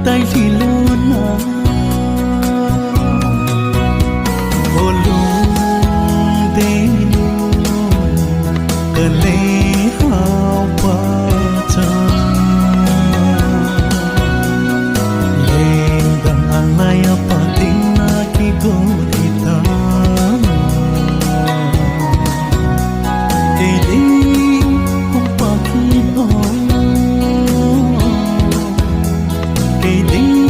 tay thì luôn ô luôn đến cờ lê hao ba chân lên đằng ăn lại apa tin na ki go đi ta cái đi không pa ki no cái đi